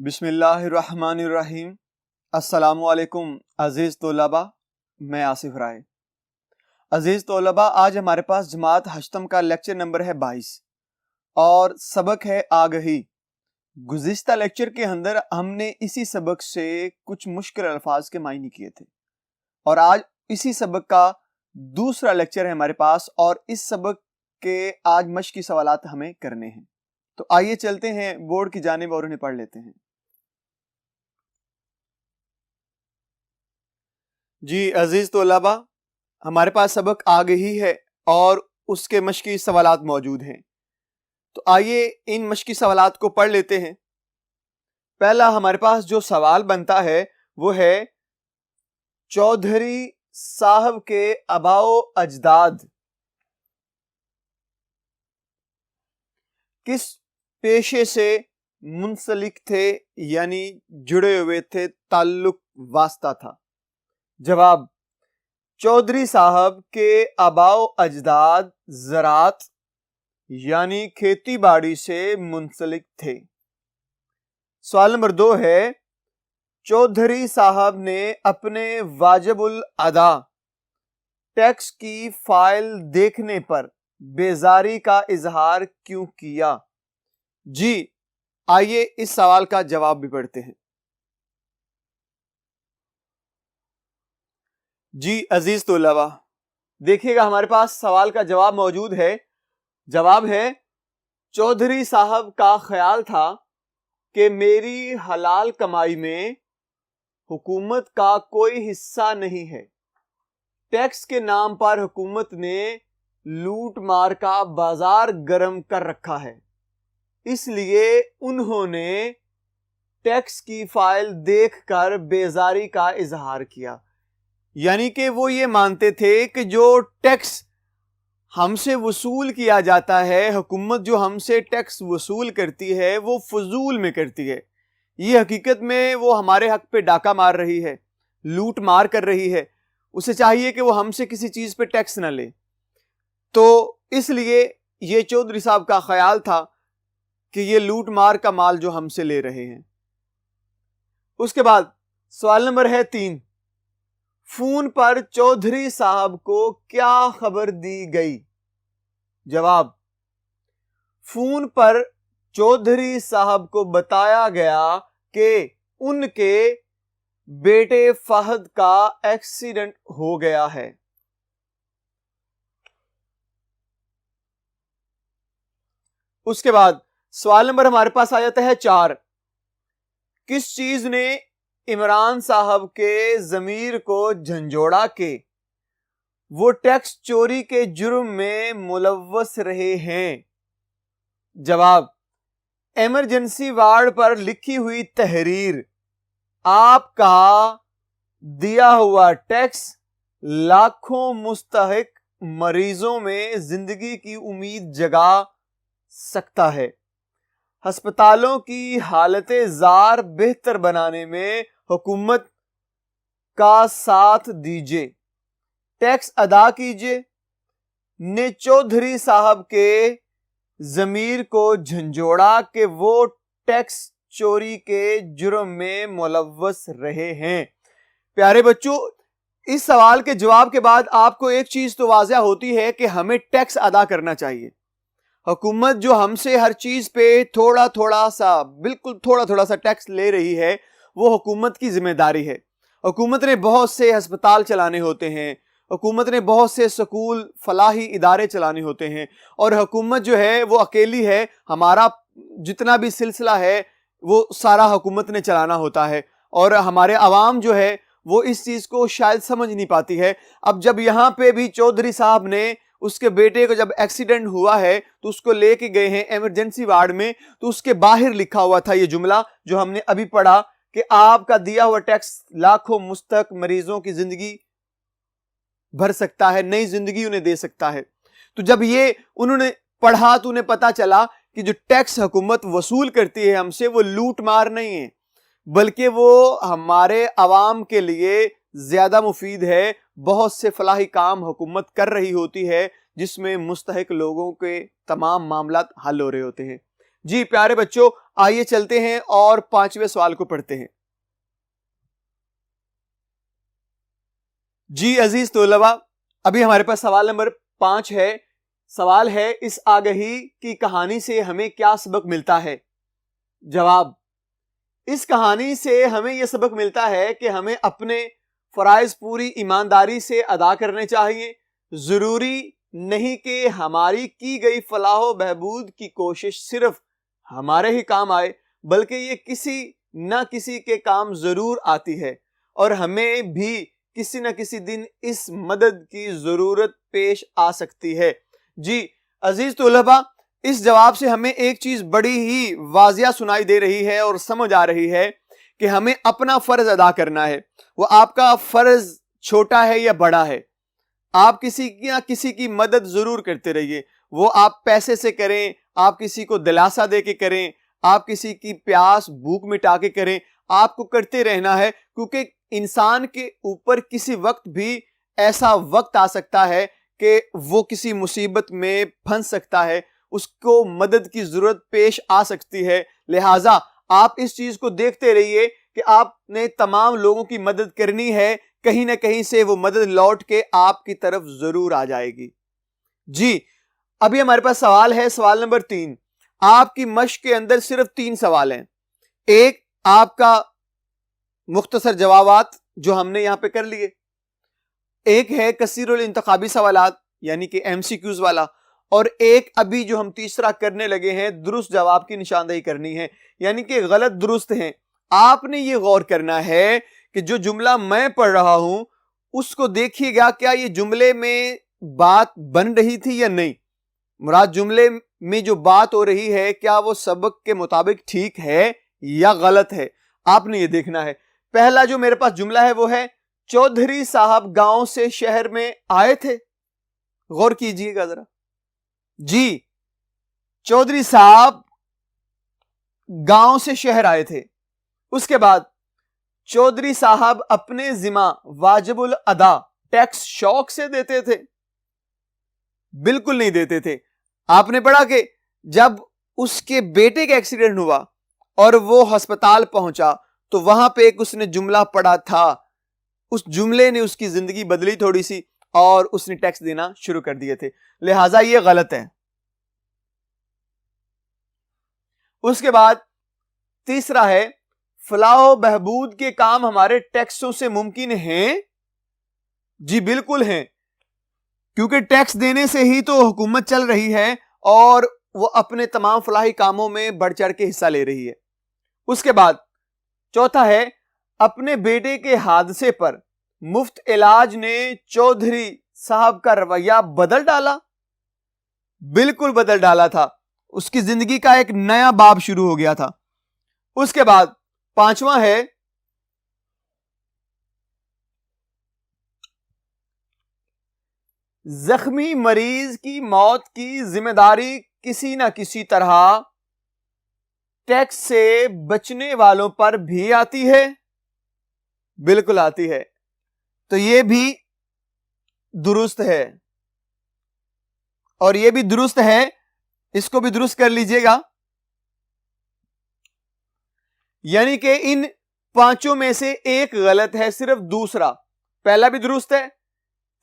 بسم اللہ الرحمن الرحیم۔ السلام علیکم عزیز طلباء، میں آصف رائے۔ عزیز طلباء، آج ہمارے پاس جماعت ہشتم کا لیکچر نمبر ہے 22 اور سبق ہے آگہی۔ گزشتہ لیکچر کے اندر ہم نے اسی سبق سے کچھ مشکل الفاظ کے معنی کیے تھے اور آج اسی سبق کا دوسرا لیکچر ہے ہمارے پاس اور اس سبق کے آج مشقی سوالات ہمیں کرنے ہیں۔ تو آئیے چلتے ہیں بورڈ کی جانب اور انہیں پڑھ لیتے ہیں۔ جی عزیز طلباء، ہمارے پاس سبق آگہی ہے اور اس کے مشقی سوالات موجود ہیں۔ تو آئیے ان مشقی سوالات کو پڑھ لیتے ہیں۔ پہلا ہمارے پاس جو سوال بنتا ہے وہ ہے چودھری صاحب کے آباء و اجداد کس پیشے سے منسلک تھے، یعنی جڑے ہوئے تھے، تعلق واسطہ تھا؟ جواب: چودھری صاحب کے آباء و اجداد زراعت یعنی کھیتی باڑی سے منسلک تھے۔ سوال نمبر 2 ہے چودھری صاحب نے اپنے واجب الادا ٹیکس کی فائل دیکھنے پر بیزاری کا اظہار کیوں کیا؟ جی آئیے اس سوال کا جواب بھی پڑھتے ہیں۔ جی عزیز طلباء، دیکھیے گا ہمارے پاس سوال کا جواب موجود ہے۔ جواب ہے چودھری صاحب کا خیال تھا کہ میری حلال کمائی میں حکومت کا کوئی حصہ نہیں ہے۔ ٹیکس کے نام پر حکومت نے لوٹ مار کا بازار گرم کر رکھا ہے، اس لیے انہوں نے ٹیکس کی فائل دیکھ کر بیزاری کا اظہار کیا۔ یعنی کہ وہ یہ مانتے تھے کہ جو ٹیکس ہم سے وصول کیا جاتا ہے، حکومت جو ہم سے ٹیکس وصول کرتی ہے وہ فضول میں کرتی ہے۔ یہ حقیقت میں وہ ہمارے حق پہ ڈاکہ مار رہی ہے، لوٹ مار کر رہی ہے۔ اسے چاہیے کہ وہ ہم سے کسی چیز پہ ٹیکس نہ لے۔ تو اس لیے یہ چودھری صاحب کا خیال تھا کہ یہ لوٹ مار کا مال جو ہم سے لے رہے ہیں۔ اس کے بعد سوال نمبر ہے 3، فون پر چودھری صاحب کو کیا خبر دی گئی؟ جواب: فون پر چودھری صاحب کو بتایا گیا کہ ان کے بیٹے فہد کا ایکسیڈنٹ ہو گیا ہے۔ اس کے بعد سوال نمبر ہمارے پاس آ جاتا ہے 4، کس چیز نے عمران صاحب کے ضمیر کو جھنجھوڑا کہ وہ ٹیکس چوری کے جرم میں ملوث رہے ہیں؟ جواب: ایمرجنسی وارڈ پر لکھی ہوئی تحریر، آپ کا دیا ہوا ٹیکس لاکھوں مستحق مریضوں میں زندگی کی امید جگا سکتا ہے، ہسپتالوں کی حالت زار بہتر بنانے میں حکومت کا ساتھ دیجیے، ٹیکس ادا کیجیے، نے چودھری صاحب کے ضمیر کو جھنجھوڑا کہ وہ ٹیکس چوری کے جرم میں ملوث رہے ہیں۔ پیارے بچوں، اس سوال کے جواب کے بعد آپ کو ایک چیز تو واضح ہوتی ہے کہ ہمیں ٹیکس ادا کرنا چاہیے۔ حکومت جو ہم سے ہر چیز پہ تھوڑا تھوڑا سا ٹیکس لے رہی ہے، وہ حکومت کی ذمہ داری ہے۔ حکومت نے بہت سے ہسپتال چلانے ہوتے ہیں، حکومت نے بہت سے سکول فلاحی ادارے چلانے ہوتے ہیں، اور حکومت جو ہے وہ اکیلی ہے، ہمارا جتنا بھی سلسلہ ہے وہ سارا حکومت نے چلانا ہوتا ہے، اور ہمارے عوام جو ہے وہ اس چیز کو شاید سمجھ نہیں پاتی ہے۔ اب جب یہاں پہ بھی چودھری صاحب نے اس کے بیٹے کو جب ایکسیڈنٹ ہوا ہے تو اس کو لے کے گئے ہیں ایمرجنسی وارڈ میں، تو اس کے باہر لکھا ہوا تھا یہ جملہ جو ہم نے ابھی پڑھا کہ آپ کا دیا ہوا ٹیکس لاکھوں مستحق مریضوں کی زندگی بھر سکتا ہے، نئی زندگی انہیں دے سکتا ہے۔ تو جب یہ انہوں نے پڑھا تو انہیں پتا چلا کہ جو ٹیکس حکومت وصول کرتی ہے ہم سے، وہ لوٹ مار نہیں ہے، بلکہ وہ ہمارے عوام کے لیے زیادہ مفید ہے۔ بہت سے فلاحی کام حکومت کر رہی ہوتی ہے جس میں مستحق لوگوں کے تمام معاملات حل ہو رہے ہوتے ہیں۔ جی پیارے بچوں، آئیے چلتے ہیں اور 5ویں سوال کو پڑھتے ہیں۔ جی عزیز طلباء، ابھی ہمارے پاس سوال نمبر 5 ہے۔ سوال ہے، اس آگہی کی کہانی سے ہمیں کیا سبق ملتا ہے؟ جواب، اس کہانی سے ہمیں یہ سبق ملتا ہے کہ ہمیں اپنے فرائض پوری ایمانداری سے ادا کرنے چاہیے۔ ضروری نہیں کہ ہماری کی گئی فلاح و بہبود کی کوشش صرف ہمارے ہی کام آئے، بلکہ یہ کسی نہ کسی کے کام ضرور آتی ہے، اور ہمیں بھی کسی نہ کسی دن اس مدد کی ضرورت پیش آ سکتی ہے۔ جی عزیز طلباء، اس جواب سے ہمیں ایک چیز بڑی ہی واضح سنائی دے رہی ہے اور سمجھ آ رہی ہے کہ ہمیں اپنا فرض ادا کرنا ہے۔ وہ آپ کا فرض چھوٹا ہے یا بڑا ہے، آپ کسی نہ کسی کی مدد ضرور کرتے رہیے۔ وہ آپ پیسے سے کریں، آپ کسی کو دلاسا دے کے کریں، آپ کسی کی پیاس بھوک مٹا کے کریں، آپ کو کرتے رہنا ہے، کیونکہ انسان کے اوپر کسی وقت بھی ایسا وقت آ سکتا ہے کہ وہ کسی مصیبت میں پھنس سکتا ہے، اس کو مدد کی ضرورت پیش آ سکتی ہے۔ لہٰذا آپ اس چیز کو دیکھتے رہیے کہ آپ نے تمام لوگوں کی مدد کرنی ہے، کہیں نہ کہیں سے وہ مدد لوٹ کے آپ کی طرف ضرور آ جائے گی۔ جی ابھی ہمارے پاس سوال ہے، سوال نمبر 3۔ آپ کی مشق کے اندر صرف 3 سوال ہیں۔ ایک آپ کا مختصر جوابات جو ہم نے یہاں پہ کر لیے، ایک ہے کثیر الانتخابی سوالات یعنی کہ MCQs والا، اور ایک ابھی جو ہم تیسرا کرنے لگے ہیں درست جواب کی نشاندہی کرنی ہے، یعنی کہ غلط درست ہیں۔ آپ نے یہ غور کرنا ہے کہ جو جملہ میں پڑھ رہا ہوں اس کو دیکھیے گا، کیا یہ جملے میں بات بن رہی تھی یا نہیں، مراد جملے میں جو بات ہو رہی ہے کیا وہ سبق کے مطابق ٹھیک ہے یا غلط ہے، آپ نے یہ دیکھنا ہے۔ پہلا جو میرے پاس جملہ ہے وہ ہے، چودھری صاحب گاؤں سے شہر میں آئے تھے۔ غور کیجئے گا ذرا۔ جی چودھری صاحب گاؤں سے شہر آئے تھے۔ اس کے بعد چودھری صاحب اپنے ذمہ واجب الادا ٹیکس شوق سے دیتے تھے؟ بالکل نہیں دیتے تھے۔ آپ نے پڑھا کہ جب اس کے بیٹے کا ایکسیڈنٹ ہوا اور وہ ہسپتال پہنچا تو وہاں پہ ایک اس نے جملہ پڑھا تھا، اس جملے نے اس کی زندگی بدلی تھوڑی سی، اور اس نے ٹیکس دینا شروع کر دیے تھے، لہٰذا یہ غلط ہے۔ اس کے بعد تیسرا ہے، فلاح و بہبود کے کام ہمارے ٹیکسوں سے ممکن ہیں؟ جی بالکل ہیں، کیونکہ ٹیکس دینے سے ہی تو حکومت چل رہی ہے اور وہ اپنے تمام فلاحی کاموں میں بڑھ چڑھ کے حصہ لے رہی ہے۔ اس کے بعد چوتھا ہے، اپنے بیٹے کے حادثے پر مفت علاج نے چودھری صاحب کا رویہ بدل ڈالا؟ بالکل بدل ڈالا تھا، اس کی زندگی کا ایک نیا باب شروع ہو گیا تھا۔ اس کے بعد پانچواں ہے، زخمی مریض کی موت کی ذمہ داری کسی نہ کسی طرح ٹیکس سے بچنے والوں پر بھی آتی ہے؟ بالکل آتی ہے، تو یہ بھی درست ہے، اور یہ بھی درست ہے، اس کو بھی درست کر لیجئے گا۔ یعنی کہ ان پانچوں میں سے ایک غلط ہے، صرف دوسرا۔ پہلا بھی درست ہے،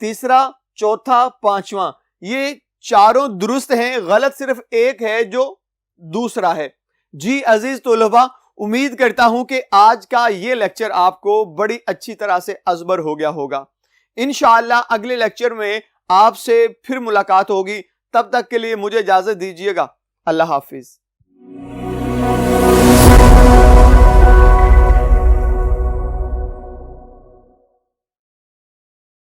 تیسرا، چوتھا، پانچواں، یہ چاروں درست ہیں، غلط صرف ایک ہے جو دوسرا ہے۔ جی عزیز طلباء، امید کرتا ہوں کہ آج کا یہ لیکچر آپ کو بڑی اچھی طرح سے ازبر ہو گیا ہوگا۔ انشاءاللہ اگلے لیکچر میں آپ سے پھر ملاقات ہوگی، تب تک کے لیے مجھے اجازت دیجیے گا۔ اللہ حافظ۔